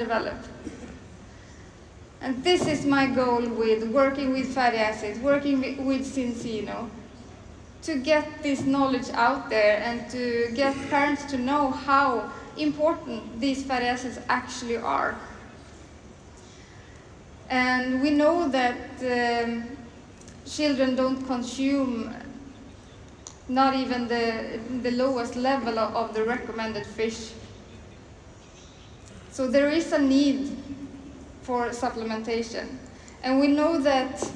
develop. And this is my goal with working with fatty acids, working with Zinzino, to get this knowledge out there and to get parents to know how important these fatty acids actually are. And we know that children don't consume not even the lowest level of the recommended fish. So there is a need for supplementation. And we know that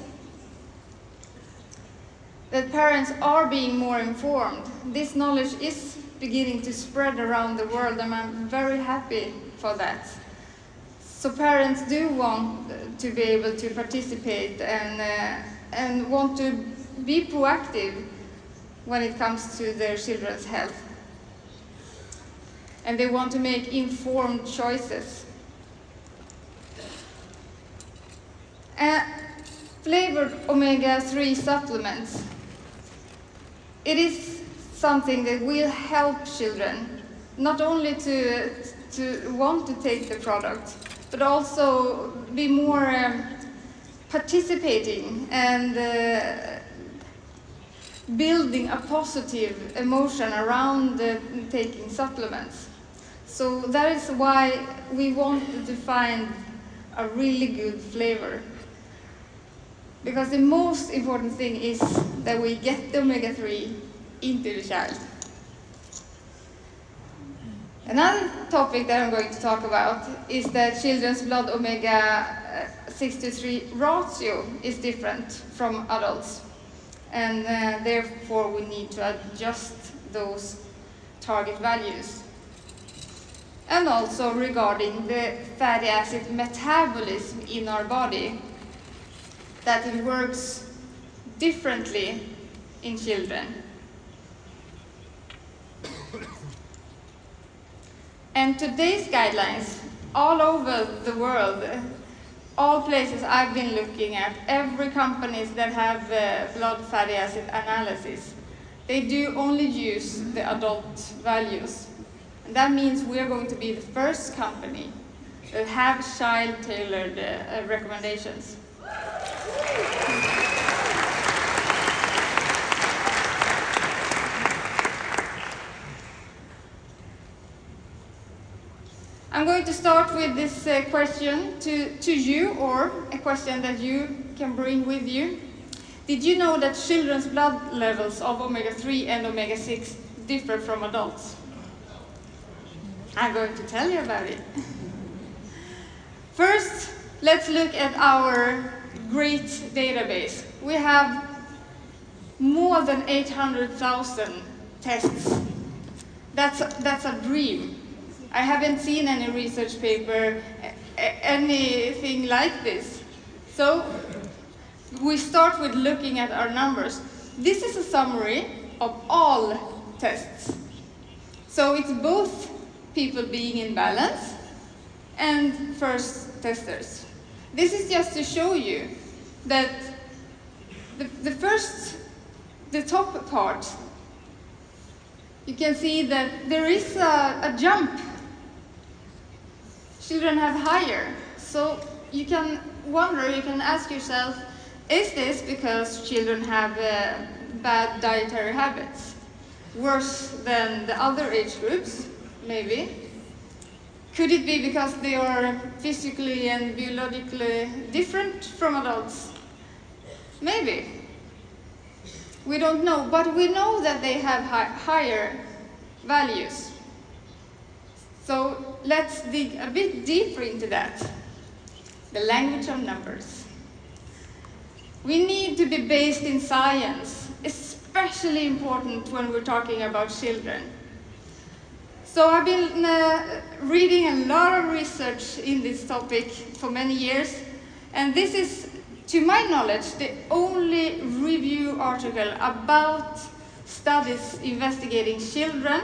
parents are being more informed. This knowledge is beginning to spread around the world, and I'm very happy for that. So parents do want to be able to participate and want to be proactive when it comes to their children's health. And they want to make informed choices. Flavored omega-3 supplements. It is something that will help children, not only to want to take the product, but also be more participating and building a positive emotion around taking supplements. So that is why we wanted to find a really good flavor. Because the most important thing is that we get the omega-3 into the child. Another topic that I'm going to talk about is that children's blood omega-6 to 3 ratio is different from adults. And therefore we need to adjust those target values. And also regarding the fatty acid metabolism in our body, that it works differently in children. And today's guidelines, all over the world, all places I've been looking at, every companies that have blood fatty acid analysis, they do only use the adult values. And that means we're going to be the first company that have child-tailored recommendations. I'm going to start with this question to you, or a question that you can bring with you. Did you know that children's blood levels of omega-3 and omega-6 differ from adults? I'm going to tell you about it. First, let's look at our great database. We have more than 800,000 tests. That's a dream. I haven't seen any research paper, anything like this. So we start with looking at our numbers. This is a summary of all tests. So it's both people being in balance and first testers. This is just to show you that the top part, you can see that there is a jump. Children have higher. So you can wonder, you can ask yourself, is this because children have bad dietary habits? Worse than the other age groups? Maybe. Could it be because they are physically and biologically different from adults? Maybe. We don't know, but we know that they have higher values. So let's dig a bit deeper into that. The language of numbers. We need to be based in science, especially important when we're talking about children. So I've been reading a lot of research in this topic for many years, and this is, to my knowledge, the only review article about studies investigating children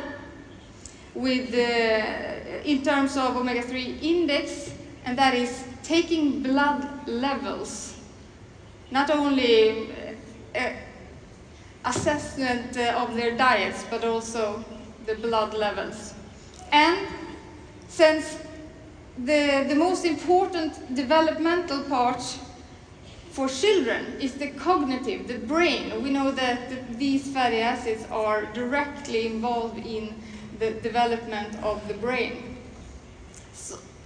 with, in terms of omega-3 index, and that is taking blood levels, not only assessment of their diets, but also the blood levels. And since the most important developmental part for children is the cognitive, the brain. We know that these fatty acids are directly involved in the development of the brain.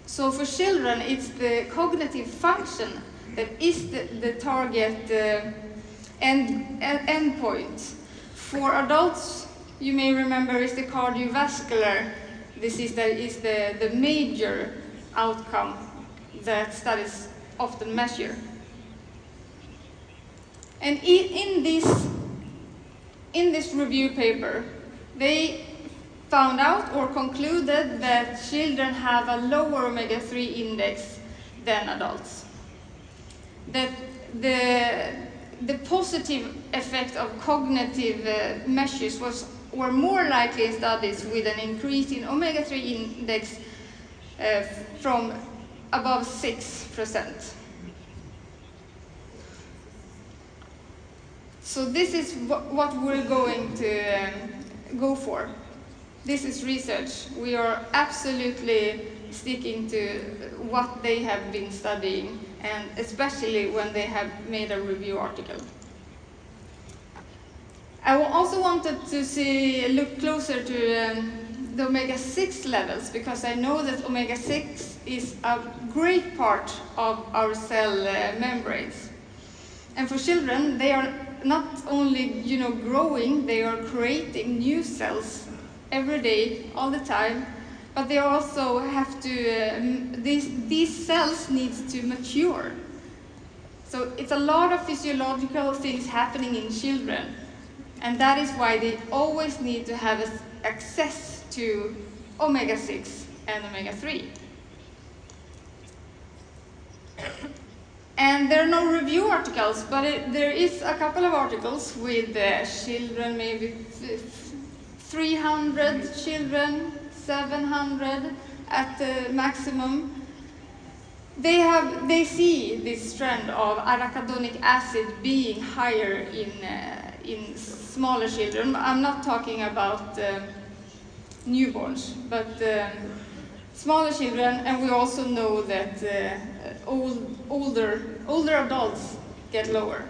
So for children, it's the cognitive function that is the target endpoint. For adults, you may remember, is the cardiovascular disease that is the major outcome that studies often measure. And in this review paper, they found out or concluded that children have a lower omega-3 index than adults. That the positive effect of cognitive measures were more likely in studies with an increase in omega-3 index from above 6%. So this is what we're going to go for. This is research. We are absolutely sticking to what they have been studying, and especially when they have made a review article. I also wanted to look closer to the omega-6 levels, because I know that omega-6 is a great part of our cell membranes. And for children, they are not only growing, they are creating new cells every day, all the time, but they also have to, these cells need to mature. So it's a lot of physiological things happening in children, and that is why they always need to have access to omega-6 and omega-3. And there are no review articles, but there is a couple of articles with children, maybe 300 children, 700 at the maximum. They see this trend of arachidonic acid being higher in smaller children. I'm not talking about newborns, but smaller children, and we also know that older adults get lower.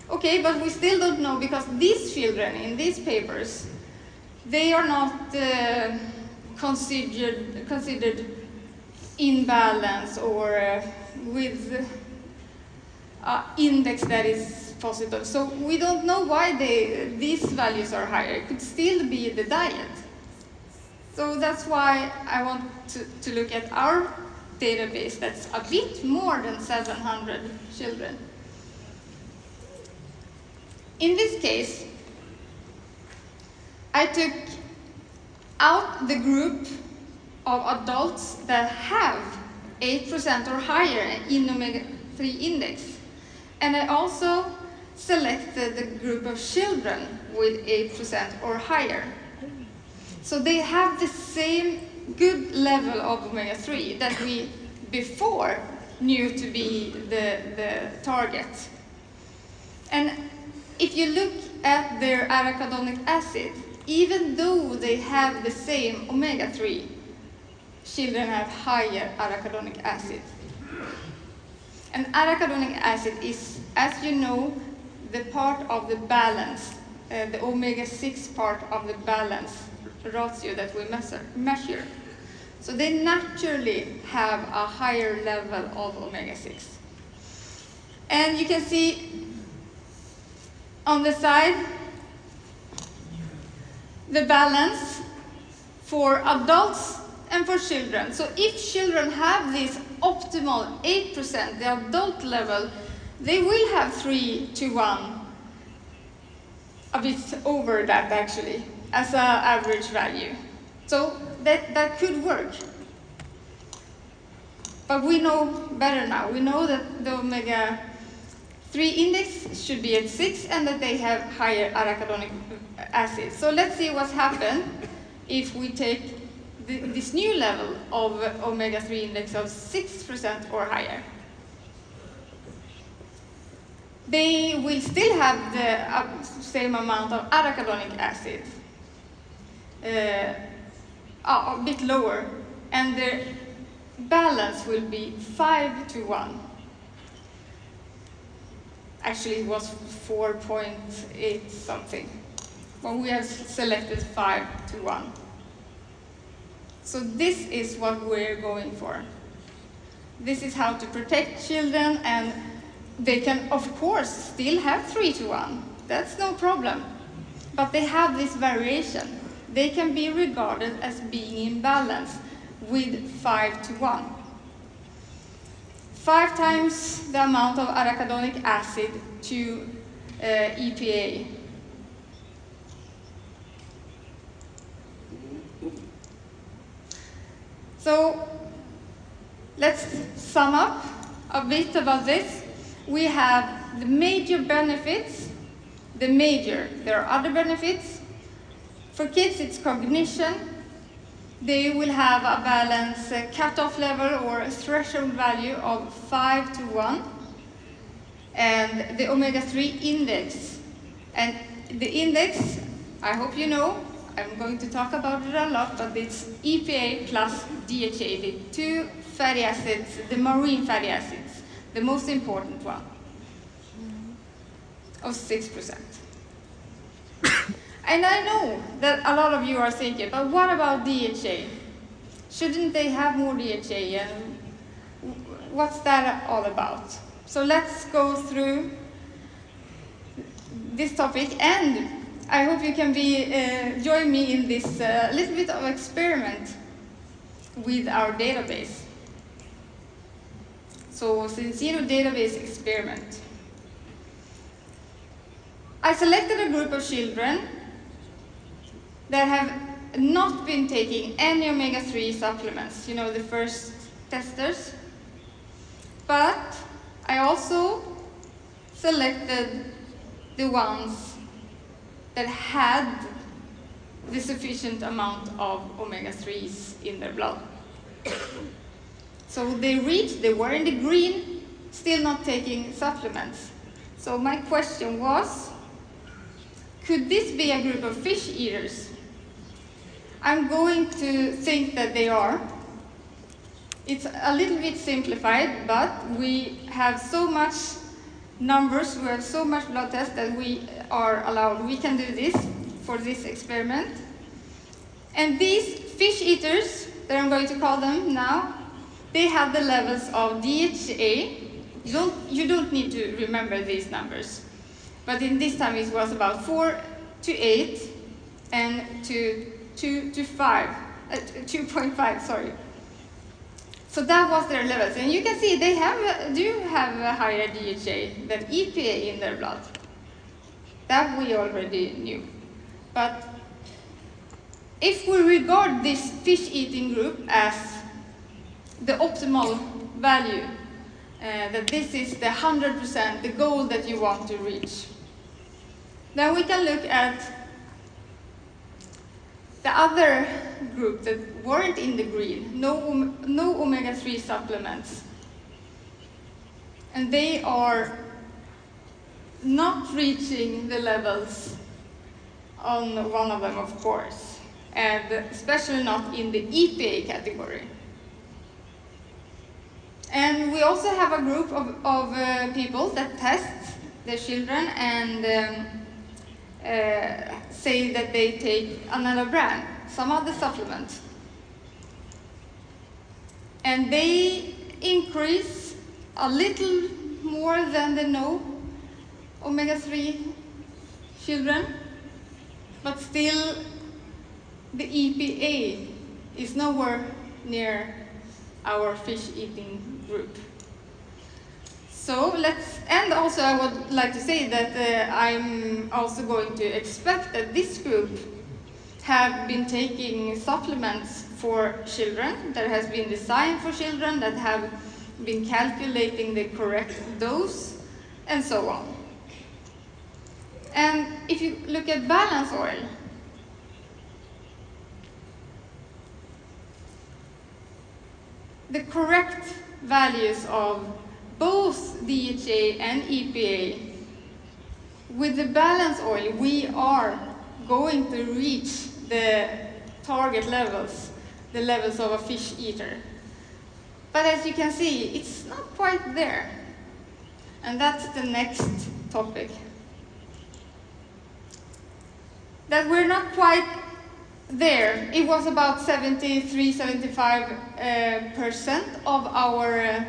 Okay, but we still don't know, because these children in these papers, they are not considered in balance or with index that is positive. So we don't know why these values are higher. It could still be the diet. So that's why I want to look at our database that's a bit more than 700 children. In this case, I took out the group of adults that have 8% or higher in omega-3 index. And I also selected the group of children with 8% or higher. So they have the same good level of omega-3 that we before knew to be the target. And if you look at their arachidonic acid, even though they have the same omega-3, children have higher arachidonic acid. And arachidonic acid is, as you know, the part of the balance, the omega-6 part of the balance ratio that we measure. So they naturally have a higher level of omega-6. And you can see on the side the balance for adults and for children. So if children have this optimal 8%, the adult level, they will have 3:1, a bit over that actually, as an average value. So that could work. But we know better now. We know that the omega-3 index should be at 6 and that they have higher arachidonic acid. So let's see what's happened if we take this new level of omega-3 index of 6% or higher. They will still have the same amount of arachidonic acid, a bit lower, and the balance will be 5:1. Actually, it was 4.8 something, but we have selected 5:1. So this is what we're going for. This is how to protect children, and they can, of course, still have 3:1. That's no problem. But they have this variation. They can be regarded as being in balance with 5:1. 5 times the amount of arachidonic acid to EPA. So let's sum up a bit about this. We have the major benefits. There are other benefits. For kids, it's cognition. They will have a balance cutoff level or a threshold value of 5:1, and the omega-3 index. And the index, I hope you know, I'm going to talk about it a lot, but it's EPA plus DHA, the two fatty acids, the marine fatty acids, the most important one, of 6%. And I know that a lot of you are thinking, but what about DHA? Shouldn't they have more DHA? And what's that all about? So let's go through this topic, and I hope you can join me in this little bit of experiment with our database. So Zinzino database experiment. I selected a group of children that have not been taking any omega-3 supplements, you know, the first testers. But I also selected the ones that had the sufficient amount of omega-3s in their blood. So they were in the green, still not taking supplements. So my question was, could this be a group of fish eaters? I'm going to think that they are. It's a little bit simplified, but we have so much numbers, we have so much blood tests that we are allowed. We can do this for this experiment. And these fish eaters, that I'm going to call them now, they have the levels of DHA. You don't need to remember these numbers. But in this time it was about 4 to 8 and to 2 to 5, 2.5, sorry. So that was their levels. And you can see they do have a higher DHA than EPA in their blood. That we already knew. But if we regard this fish-eating group as the optimal value, that this is the 100%, the goal that you want to reach, then we can look at the other group that weren't in the green, no omega-3 supplements. And they are not reaching the levels on one of them, of course, and especially not in the EPA category. And we also have a group of people that test their children and say that they take another brand, some other supplement. And they increase a little more than the no omega-3 children, but still the EPA is nowhere near our fish-eating group. So and also I would like to say that I'm also going to expect that this group have been taking supplements for children, that has been designed for children, that have been calculating the correct dose, and so on. And if you look at balance oil, the correct values of both DHA and EPA, with the balance oil, we are going to reach the target levels the levels of a fish eater. But as you can see, it's not quite there. And that's the next topic. That we're not quite there. It was about 73-75% of our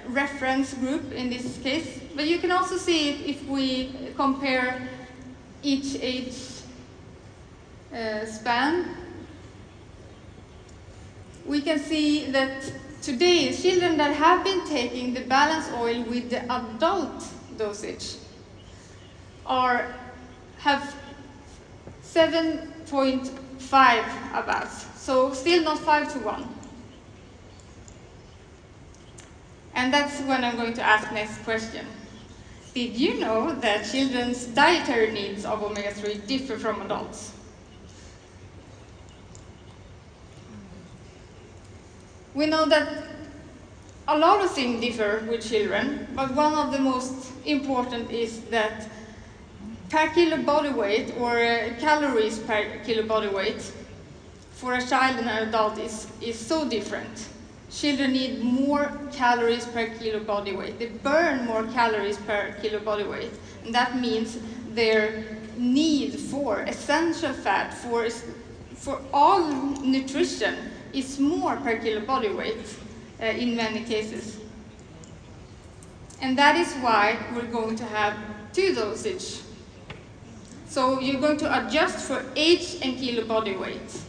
reference group in this case. But you can also see it if we compare each age span. We can see that today, children that have been taking the balance oil with the adult dosage have 7.5 about, so still not 5 to 1. And that's when I'm going to ask next question. Did you know that children's dietary needs of omega-3 differ from adults? We know that a lot of things differ with children, but one of the most important is that per kilo body weight, or calories per kilo body weight, for a child and an adult is so different. Children need more calories per kilo body weight. They burn more calories per kilo body weight. And that means their need for essential fat, for all nutrition, is more per kilo body weight in many cases. And that is why we're going to have 2 dosage. So you're going to adjust for age and kilo body weight.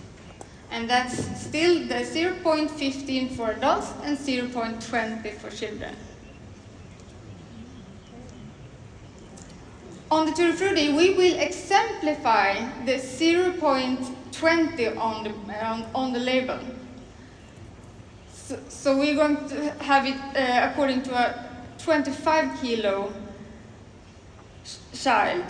And that's still the 0.15 for adults and 0.20 for children. On the Tutti Frutti, we will exemplify the 0.20 on the label. So we're going to have it according to a 25 kilo child.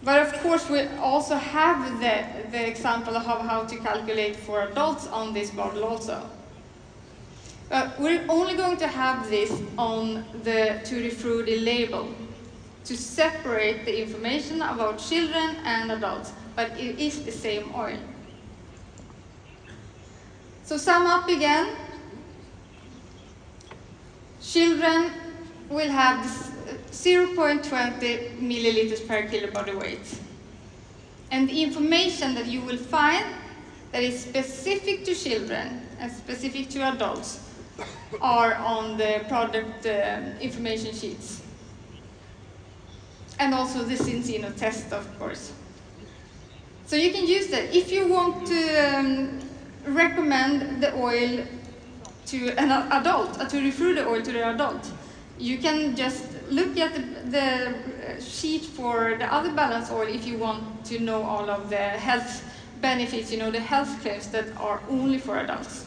But of course, we also have the example of how to calculate for adults on this bottle also. But we're only going to have this on the Tutti Frutti label to separate the information about children and adults, but it is the same oil. So sum up again, children will have 0.20 milliliters per kilo body weight. And the information that you will find that is specific to children and specific to adults are on the product information sheets. And also the Zinzino test, of course. So you can use that. If you want to recommend the oil to an adult, a Tutti Frutti oil to the adult, you can just look at the sheet for the other balance oil if you want to know all of the health benefits, the health claims that are only for adults,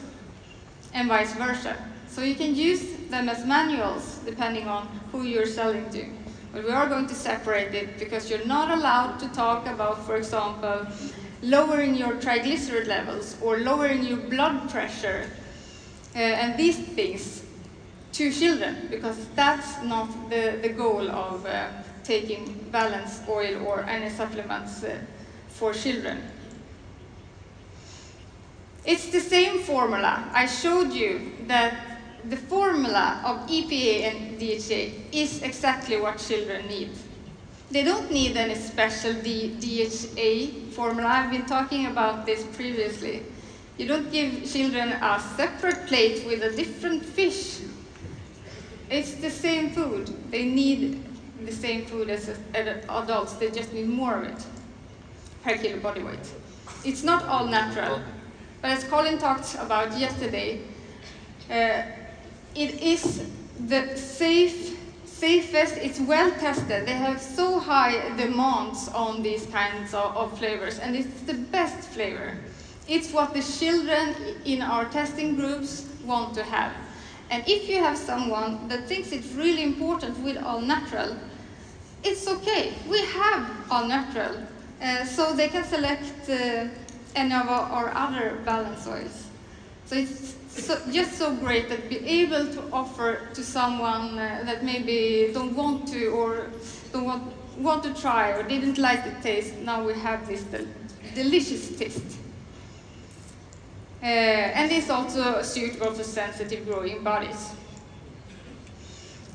and vice versa. So you can use them as manuals depending on who you're selling to. But we are going to separate it because you're not allowed to talk about, for example, lowering your triglyceride levels or lowering your blood pressure and these things to children, because that's not the goal of taking balanced oil or any supplements for children. It's the same formula. I showed you that the formula of EPA and DHA is exactly what children need. They don't need any special DHA formula. I've been talking about this previously. You don't give children a separate plate with a different fish. It's the same food. They need the same food as adults. They just need more of it per kilo body weight. It's not all natural. But as Colin talked about yesterday, it is the safest, it's well tested. They have so high demands on these kinds of flavors, and it's the best flavor. It's what the children in our testing groups want to have. And if you have someone that thinks it's really important with all natural, it's okay. We have all natural, so they can select any of our other balance oils. So it's just so great that be able to offer to someone that maybe don't want to or don't want to try or didn't like the taste. Now we have this delicious taste. and is also suitable for sensitive growing bodies.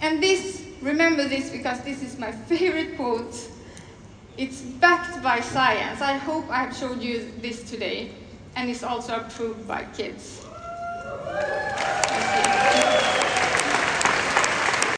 And this, remember this because this is my favorite quote. It's backed by science. I hope I have showed you this today, and it's also approved by kids.